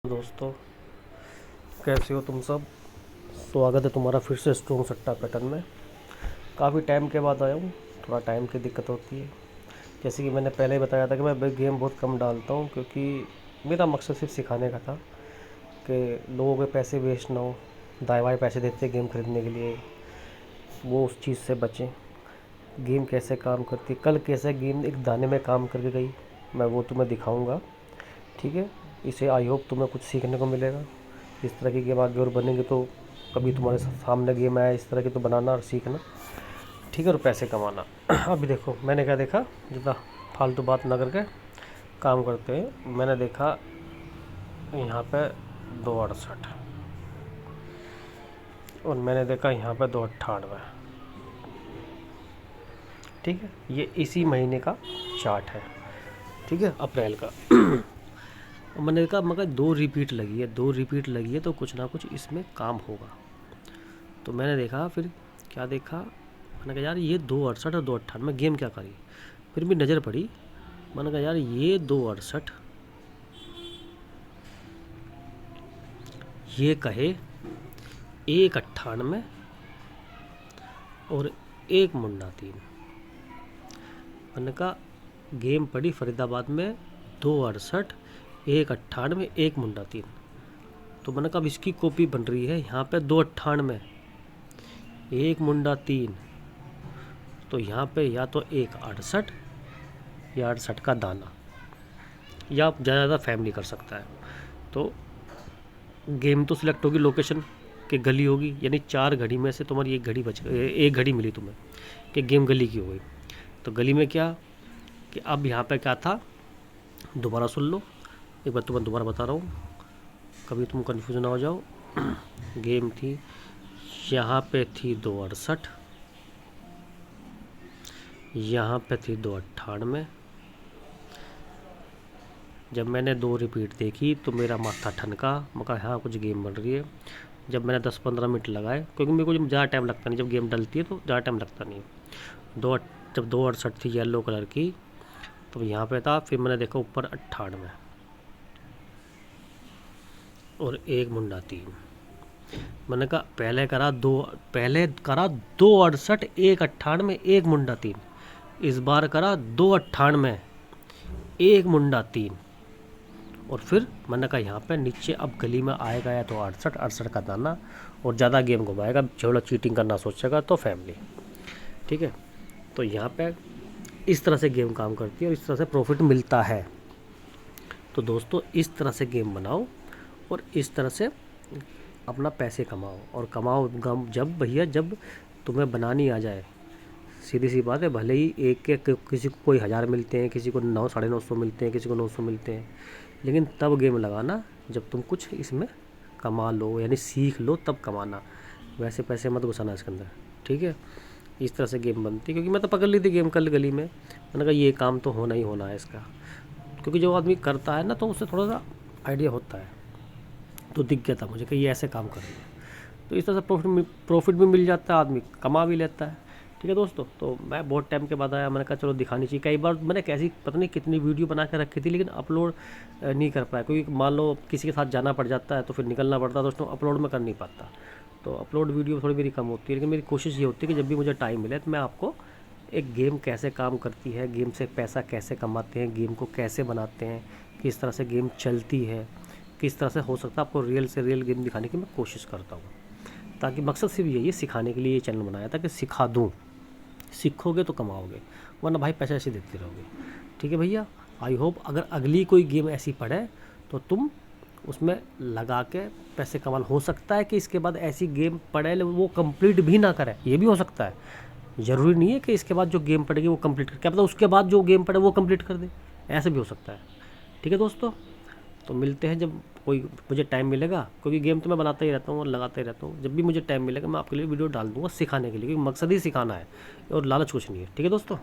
दोस्तों, कैसे हो तुम सब। स्वागत है तुम्हारा फिर से स्ट्रॉन्ग सट्टा पैटर्न में। काफ़ी टाइम के बाद आया हूँ। थोड़ा टाइम की दिक्कत होती है। जैसे कि मैंने पहले ही बताया था कि मैं बिग गेम बहुत कम डालता हूँ, क्योंकि मेरा मकसद सिर्फ सिखाने का था कि लोगों के पैसे वेस्ट ना हो। दाएँ बाएँ पैसे देते गेम खरीदने के लिए, वो उस चीज़ से बचें। गेम कैसे काम करती है, कल कैसे गेम एक दाने में काम करके गई, मैं वो तुम्हें दिखाऊँगा। ठीक है, इसे आई होप तुम्हें कुछ सीखने को मिलेगा। इस तरह की गेम आगे और बनेंगे तो कभी तुम्हारे सामने गेम आया इस तरह की तो बनाना और सीखना। ठीक है, और पैसे कमाना। अभी देखो मैंने क्या देखा, ज़्यादा फालतू बात ना करके काम करते हैं। मैंने देखा यहाँ पे 268 और मैंने देखा यहाँ पे 298। ठीक है, ये इसी महीने का चार्ट है। ठीक है, अप्रैल का। और मैंने कहा मगर दो रिपीट लगी है तो कुछ ना कुछ इसमें काम होगा। तो मैंने देखा, फिर क्या देखा, मैंने कहा यार ये 268 और 298 गेम क्या करी। फिर भी नज़र पड़ी, मैंने कहा यार ये 268 ये कहे 198 और एक मुंडा 3। मैंने कहा गेम पड़ी फरीदाबाद में 268 198 एक मुंडा 3। तो मैंने कहा अब इसकी कॉपी बन रही है यहाँ पे 298 एक मुंडा 3। तो यहाँ पे या तो 168 या 68 का दाना, या ज़्यादा फैमिली कर सकता है। तो गेम तो सिलेक्ट होगी लोकेशन कि गली होगी, यानी 4 घड़ी में से तुम्हारी एक घड़ी मिली तुम्हें कि गेम गली की हो गई। तो गली में क्या कि अब यहाँ पे क्या था, दोबारा सुन लो एक बार, तुम्हें दोबारा बता रहा हूँ कभी तुम कंफ्यूज ना हो जाओ। गेम थी यहाँ पे थी 268, यहाँ पे थी 298। जब मैंने 2 रिपीट देखी तो मेरा माथा ठनका, मैं कहा हाँ कुछ गेम बन रही है। जब मैंने 10-15 मिनट लगाए, क्योंकि मेरे को जब ज़्यादा टाइम लगता नहीं, जब गेम डलती है तो ज़्यादा टाइम लगता नहीं है। जब 268 थी येलो कलर की, तो यहाँ पे था। फिर मैंने देखा ऊपर 98 और एक मुंडा 3। मैंने कहा पहले करा 268 198 एक मुंडा 3। इस बार करा 298 एक मुंडा 3। और फिर मैंने कहा यहाँ पे नीचे अब गली में आएगा या तो 68 का दाना, और ज़्यादा गेम घुमाएगा, थोड़ा चीटिंग करना सोचेगा तो फैमिली। ठीक है, तो यहाँ पे इस तरह से गेम काम करती है और इस तरह से प्रॉफिट मिलता है। तो दोस्तों इस तरह से गेम बनाओ और इस तरह से अपना पैसे कमाओ, और कमाओ जब भैया जब तुम्हें बनानी आ जाए। सीधी सी बात है, भले ही किसी को कोई 1000 मिलते हैं, किसी को 900-950 मिलते हैं, किसी को 900 मिलते हैं, लेकिन तब गेम लगाना जब तुम कुछ इसमें कमा लो, यानी सीख लो तब कमाना। वैसे पैसे मत घुसाना इसके अंदर। ठीक है, इस तरह से गेम बनती है। क्योंकि मैं तो पकड़ ली थी गेम कल गली में, मैंने कहा ये काम तो होना ही होना है इसका। क्योंकि जो आदमी करता है ना तो उससे थोड़ा सा आइडिया होता है। तो दिख गया था मुझे कि ये ऐसे काम कर रही है। तो इस तरह से प्रॉफिट भी मिल जाता है, आदमी कमा भी लेता है। ठीक है दोस्तों, तो मैं बहुत टाइम के बाद आया, मैंने कहा चलो दिखानी चाहिए। कई बार मैंने कैसी पता नहीं कितनी वीडियो बना के रखी थी, लेकिन अपलोड नहीं कर पाया, क्योंकि मान लो किसी के साथ जाना पड़ जाता है तो फिर निकलना पड़ता है, दोस्तों अपलोड में कर नहीं पाता। तो अपलोड वीडियो थोड़ी मेरी कम होती है, लेकिन मेरी कोशिश ये होती है कि जब भी मुझे टाइम मिले तो मैं आपको एक गेम कैसे काम करती है, गेम से पैसा कैसे कमाते हैं, गेम को कैसे बनाते हैं, किस तरह से गेम चलती है, किस तरह से हो सकता है, आपको रियल से रियल गेम दिखाने की मैं कोशिश करता हूँ। ताकि मकसद सिर्फ यही है, सिखाने के लिए ये चैनल बनाया था कि सिखा दूँ। सीखोगे तो कमाओगे, वरना भाई पैसे ऐसे देते रहोगे। ठीक है भैया, आई होप अगर अगली कोई गेम ऐसी पड़े तो तुम उसमें लगा के पैसे कमाल। हो सकता है कि इसके बाद ऐसी गेम पड़े वो कंप्लीट भी ना करे, ये भी हो सकता है। ज़रूरी नहीं है कि इसके बाद जो गेम पड़ेगी वो कंप्लीट कर, क्या पता उसके बाद जो गेम पड़े वो कंप्लीट कर दे, ऐसे भी हो सकता है। ठीक है दोस्तों, तो मिलते हैं जब कोई मुझे टाइम मिलेगा, क्योंकि गेम तो मैं बनाता ही रहता हूँ और लगाता ही रहता हूँ। जब भी मुझे टाइम मिलेगा मैं आपके लिए वीडियो डाल दूँगा सिखाने के लिए, क्योंकि मकसद ही सिखाना है और लालच कुछ नहीं है। ठीक है दोस्तों।